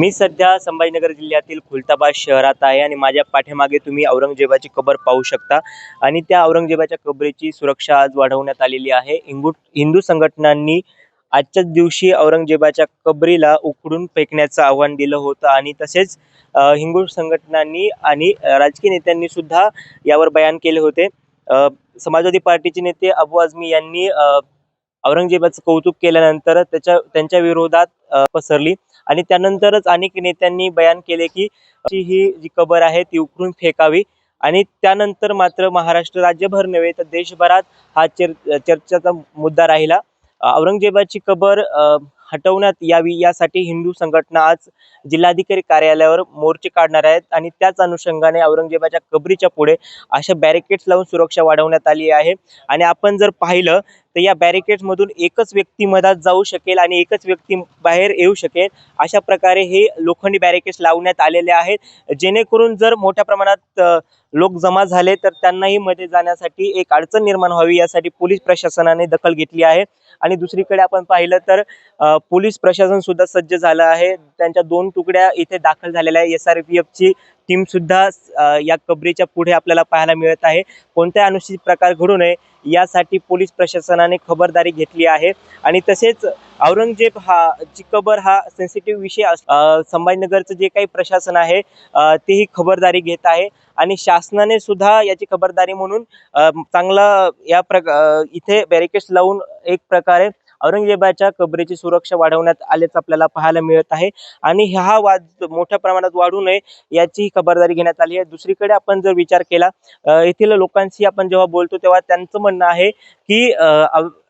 मी सध्या संभाजीनगर जिल्ह्यातील खुलताबाद शहरात आहे आणि माझ्या पाठीमागे तुम्ही औरंगजेबाची कबर पाहू शकता आणि त्या औरंगजेबाच्या कबरेची सुरक्षा आज वाढवण्यात आलेली आहे। हिंदू संघटनांनी आजच्याच दिवशी औरंगजेबाच्या कबरीला उखडून फेकण्याचं आव्हान दिलं होतं आणि तसेच हिंदू संघटनांनी आणि राजकीय नेत्यांनी सुद्धा यावर बयान केले होते। समाजवादी पार्टीचे नेते अबू आझमी यांनी औरंगजेबाचं कौतुक केल्यानंतर त्यांच्या विरोधात पसरली आणि त्यानंतरच अनेक नेत्यांनी बयान केले की ही जी कबर आहे ती उकरून फेकावी आणि त्यानंतर मात्र महाराष्ट्र राज्यभर नव्हे तर देशभरात हा चर्चेचा मुद्दा राहिला। औरंगजेबाची कबर हटवण्यात यावी यासाठी हिंदू संघटना आज जिल्हाधिकारी कार्यालयावर मोर्चे काढणार आहेत आणि त्याच अनुषंगाने औरंगजेबाच्या कबरीच्या पुढे अशा बॅरिकेड्स लावून सुरक्षा वाढवण्यात आली आहे। आणि आपण जर पाहिलं तर या बॅरिकेड्स मधून एकच व्यक्ती मधात जाऊ शकेल आणि एकच व्यक्ती बाहेर येऊ शकेल, अशा प्रकारे हे लोखंडी बॅरिकेड्स लावण्यात आलेले आहेत, जेणेकरून जर मोठ्या प्रमाणात लोक जमा झाले तर त्यांनाही मध्ये जाण्यासाठी एक अडचण निर्माण व्हावी यासाठी पोलीस प्रशासनाने दखल घेतली आहे। आणि दुसरीकडे आपण पाहिलं तर पोलीस प्रशासन सुद्धा सज्ज झालं आहे। त्यांच्या 2 तुकड्या इथे दाखल झालेल्या आहे। SRPF ची टीम सुद्धा या कबरीच्या पुढे आपल्याला पाहायला मिळत आहे। कोणत्या अनुचित प्रकार घडू नये यासाठी पोलीस प्रशासनाने खबरदारी घेतली आहे। आणि तसेच औरंगजेब ची कबर हा सेन्सिटिव्ह विषय संभाजीनगरचं जे काही प्रशासन आहे तेही खबरदारी घेत आहे आणि शासनाने सुद्धा याची खबरदारी म्हणून चांगला इथे बॅरिकेड्स लावून एक प्रकारे औरंगजेबाच्या कबरीची सुरक्षा वाढवण्यात आल्याचं आपल्याला पाहायला मिळत आहे आणि हा वाद मोठ्या प्रमाणात वाढू नये याची खबरदारी घेण्यात आली आहे। दुसरीकडे आपण जर विचार केला येथील लोकांशी आपण जेव्हा बोलतो तेव्हा त्यांचं म्हणणं आहे की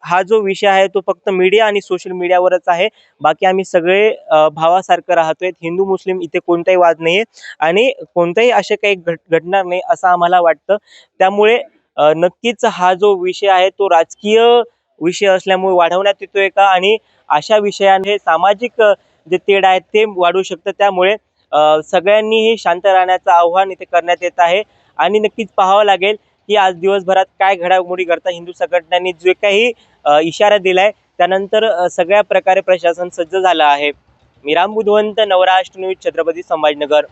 हा जो विषय आहे तो फक्त मीडिया आणि सोशल मीडियावरच आहे, बाकी आम्ही सगळे भावासारखं राहतोय, हिंदू मुस्लिम इथे कोणताही वाद नाहीये आणि कोणताही असे काही घडणार नाही असं आम्हाला वाटतं। त्यामुळे नक्कीच हा जो विषय आहे तो राजकीय विषय असल्यामुळे वाढवण्यात येतोय का आणि अशा विषयाने सामाजिक जे तेढ आहे ते वाढू शकतं। त्यामुळे सगळ्यांनीही शांत राहण्याचं आव्हान इथे करण्यात येत आहे आणि नक्कीच पाहावं लागेल की आज दिवसभरात काय घडामोडी घडतात। हिंदू संघटनांनी जे काही इशारा दिलाय त्यानंतर सगळ्या प्रकारे प्रशासन सज्ज झालं आहे। मी राम बुधवंत, नवराष्ट्र न्यूज, छत्रपती संभाजीनगर।